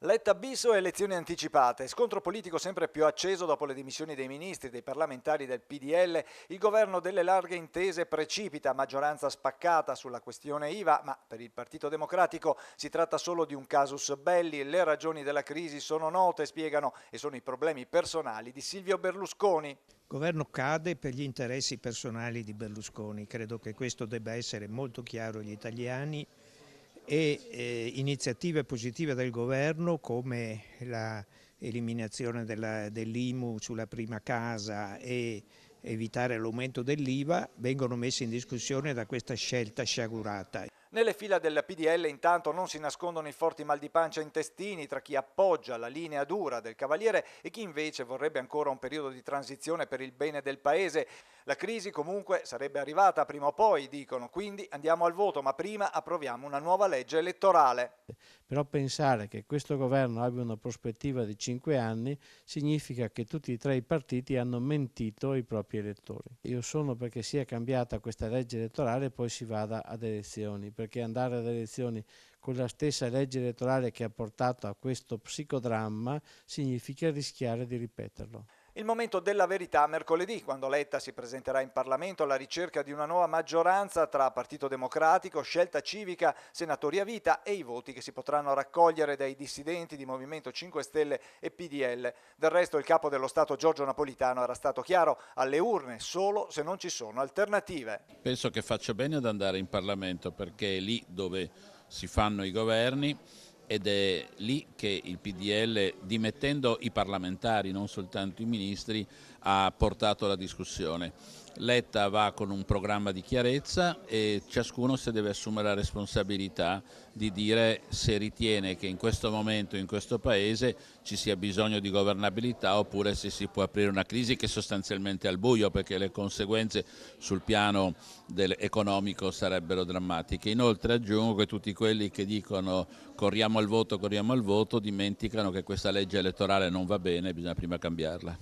Letta bis o elezioni anticipate? Scontro politico sempre più acceso dopo le dimissioni dei ministri e dei parlamentari del PDL. Il governo delle larghe intese precipita, maggioranza spaccata sulla questione IVA, ma per il Partito Democratico si tratta solo di un casus belli. Le ragioni della crisi sono note, spiegano, e sono i problemi personali di Silvio Berlusconi. Il governo cade per gli interessi personali di Berlusconi, credo che questo debba essere molto chiaro agli italiani e iniziative positive del governo come l'eliminazione dell'IMU sulla prima casa e evitare l'aumento dell'IVA vengono messe in discussione da questa scelta sciagurata. Nelle fila del PDL intanto non si nascondono i forti mal di pancia intestini tra chi appoggia la linea dura del Cavaliere e chi invece vorrebbe ancora un periodo di transizione per il bene del paese. La crisi comunque sarebbe arrivata prima o poi, dicono, quindi andiamo al voto, ma prima approviamo una nuova legge elettorale. Però pensare che questo governo abbia una prospettiva di 5 anni significa che tutti e tre i partiti hanno mentito ai propri elettori. Io sono perché sia cambiata questa legge elettorale e poi si vada ad elezioni, perché andare ad elezioni con la stessa legge elettorale che ha portato a questo psicodramma significa rischiare di ripeterlo. Il momento della verità mercoledì, quando Letta si presenterà in Parlamento alla ricerca di una nuova maggioranza tra Partito Democratico, Scelta Civica, Senatori a vita e i voti che si potranno raccogliere dai dissidenti di Movimento 5 Stelle e PDL. Del resto il capo dello Stato Giorgio Napolitano era stato chiaro: alle urne solo se non ci sono alternative. Penso che faccia bene ad andare in Parlamento perché è lì dove si fanno i governi ed è lì che il PDL, dimettendo i parlamentari, non soltanto i ministri, ha portato la discussione. Letta va con un programma di chiarezza e ciascuno si deve assumere la responsabilità di dire se ritiene che in questo momento, in questo Paese, ci sia bisogno di governabilità oppure se si può aprire una crisi che sostanzialmente è al buio, perché le conseguenze sul piano economico sarebbero drammatiche. Inoltre aggiungo che tutti quelli che dicono corriamo al voto, dimenticano che questa legge elettorale non va bene e bisogna prima cambiarla.